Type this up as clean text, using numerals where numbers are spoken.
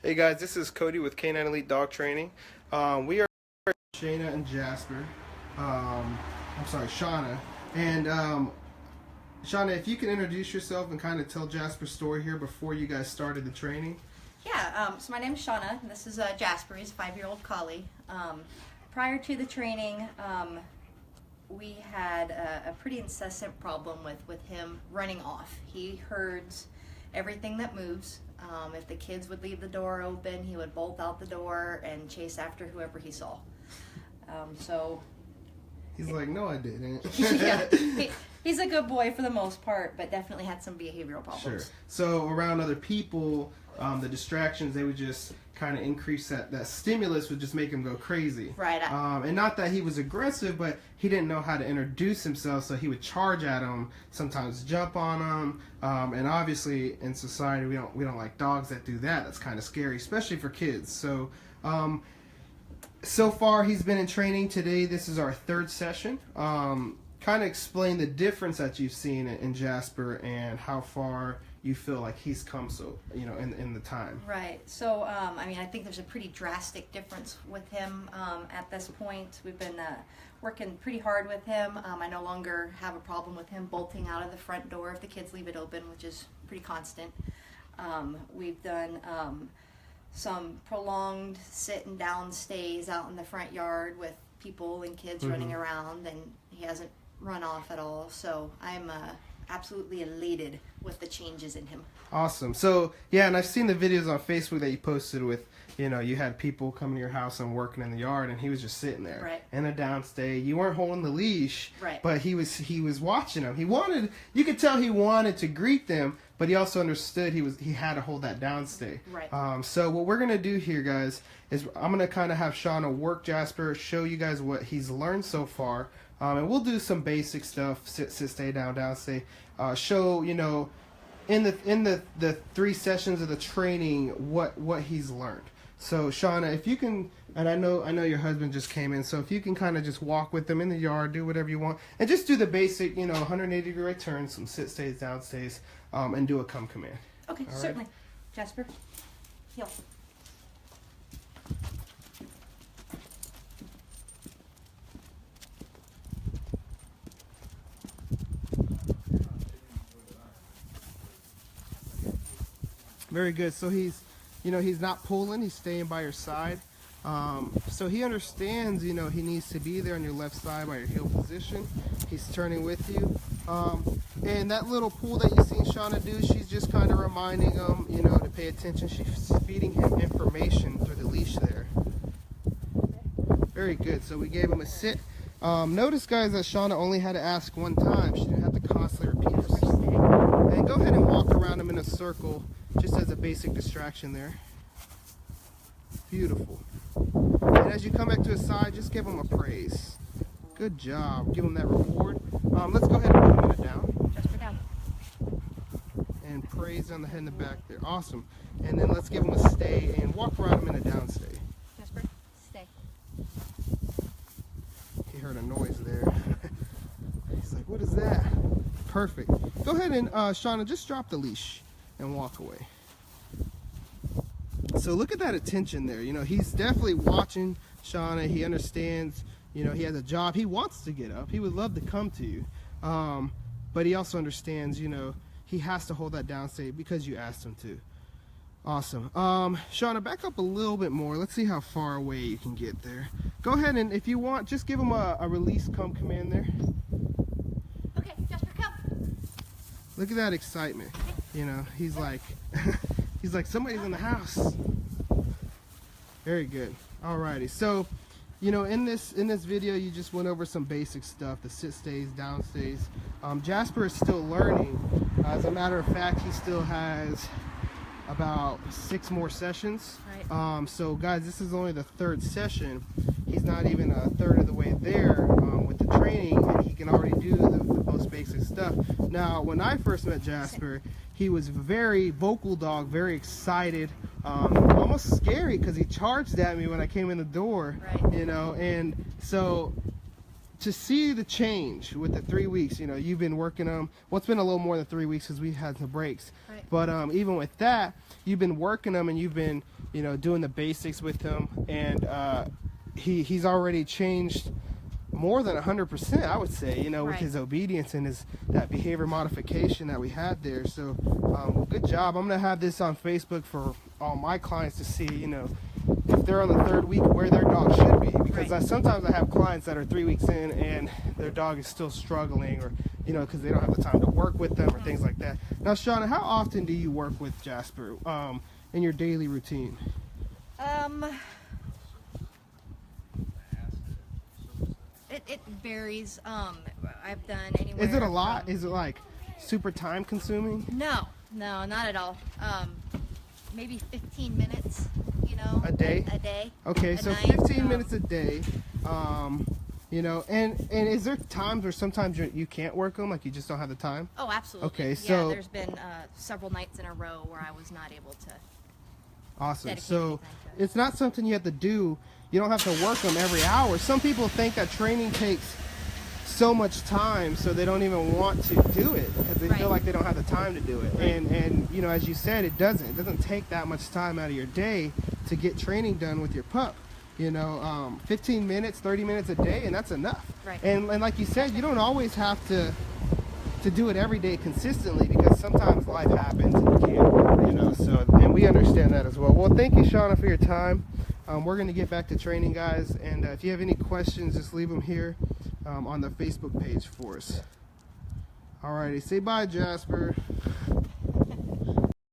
Hey guys, this is Cody with Canine Elite Dog Training. We are Shayna and Jasper. Shauna. And Shauna, if you can introduce yourself and kind of tell Jasper's story here before you guys started the training. Yeah, so my name is Shauna, and this is Jasper. He's a 5-year-old collie. Prior to the training, we had a pretty incessant problem with him running off. He herds everything that moves. If the kids would leave the door open, he would bolt out the door and chase after whoever he saw. He's like, no, I didn't. Yeah, he's a good boy for the most part, but definitely had some behavioral problems. Sure. So around other people, the distractions, they would just kind of increase that stimulus would just make him go crazy. Right. And not that he was aggressive, but he didn't know how to introduce himself, so he would charge at him, sometimes jump on him. And obviously in society we don't like dogs that do that. That's kind of scary, especially for kids. So so far he's been in training. Today this is our third session. Kind of explain the difference that you've seen in Jasper and how far you feel like he's come, so in the time. Right. So I think there's a pretty drastic difference with him at this point. We've been working pretty hard with him. I no longer have a problem with him bolting out of the front door if the kids leave it open, which is pretty constant. We've done some prolonged sit and down stays out in the front yard with people and kids running around, and he hasn't run off at all. So I'm absolutely elated with the changes in him. Awesome. So yeah, and I've seen the videos on Facebook that you posted with, you had people coming to your house and working in the yard, and he was just sitting there. Right. In a downstay. You weren't holding the leash. Right. But he was watching them. You could tell he wanted to greet them, but he also understood he had to hold that downstay. Right. So what we're gonna do here, guys, is I'm gonna kind of have Shauna work Jasper, show you guys what he's learned so far. And we'll do some basic stuff: sit, stay, down, stay. Show in the 3 sessions of the training what he's learned. So Shauna, if you can, and I know your husband just came in, so if you can kind of just walk with them in the yard, do whatever you want, and just do the basic 180-degree right turns, some sit stays, down stays, and do a come command. Okay, all certainly. right? Jasper, heel. Very good. So he's not pulling, he's staying by your side. So he understands, he needs to be there on your left side by your heel position. He's turning with you. And that little pull that you've seen Shauna do, she's just kind of reminding him, to pay attention. She's feeding him information through the leash there. Very good. So we gave him a sit. Notice, guys, that Shauna only had to ask one time. She didn't have to constantly repeat herself. And go ahead and walk around him in a circle, just as a basic distraction there. Beautiful. And as you come back to his side, just give him a praise. Good job. Give him that reward. Let's go ahead and put him in a down. Jasper, down. And praise on the head and the back there. Awesome. And then let's give him a stay and walk around him in a down stay. Jasper, stay. He heard a noise there. He's like, what is that? Perfect. Go ahead and, Shauna, just drop the leash and walk away. So look at that attention there. He's definitely watching Shauna. He understands, he has a job. He wants to get up. He would love to come to you. But he also understands, he has to hold that down stay because you asked him to. Awesome. Shauna, back up a little bit more. Let's see how far away you can get there. Go ahead and, if you want, just give him a release come command there. Okay, Jasper, come. Look at that excitement. He's like, he's like, somebody's in the house. Very good. Alrighty. So, in this video, you just went over some basic stuff: the sit stays, down stays. Jasper is still learning. As a matter of fact, he still has about 6 more sessions. Right. So guys, this is only the 3rd session. He's not even a third of the way there with the training, and he can already do the most basic stuff. Now, when I first met Jasper, he was very vocal dog, very excited, almost scary, because he charged at me when I came in the door. Right. And so to see the change with the 3 weeks, you know, you've been working them. Well, it's been a little more than 3 weeks because we had some breaks. Right. But even with that, you've been working them and you've been, you know, doing the basics with him, and he's already changed more than 100%, I would say, you know, with Right. his obedience and that behavior modification that we had there. So, well, good job. I'm gonna have this on Facebook for all my clients to see, you know, if they're on the 3rd week, where their dog should be. Because Right. sometimes I have clients that are 3 weeks in and their dog is still struggling, or, you know, because they don't have the time to work with them or things like that. Now, Shauna, how often do you work with Jasper in your daily routine? It varies. I've done anywhere. Is it a lot? from- Is it like super time consuming? No, not at all. Maybe 15 minutes. You know, A day? A day. Okay, a so night, 15 minutes a day. You know, and is there times where sometimes you can't work them, like you just don't have the time? Oh, absolutely. Okay, yeah, so- there's been several nights in a row where I was not able to. Awesome. Dedicate So anything to it. it's not something you have to do. You don't have to work them every hour. Some people think that training takes so much time, so they don't even want to do it because they feel Right. like they don't have the time to do it. And you know, as you said, it doesn't take that much time out of your day to get training done with your pup. You know, 15 minutes, 30 minutes a day, and that's enough. Right. And like you said, you don't always have to do it every day consistently, because sometimes life happens and you can't, you know. So, and we understand that as well. Well, thank you, Shauna, for your time. We're going to get back to training, guys, and if you have any questions, just leave them here on the Facebook page for us. Alrighty, say bye, Jasper.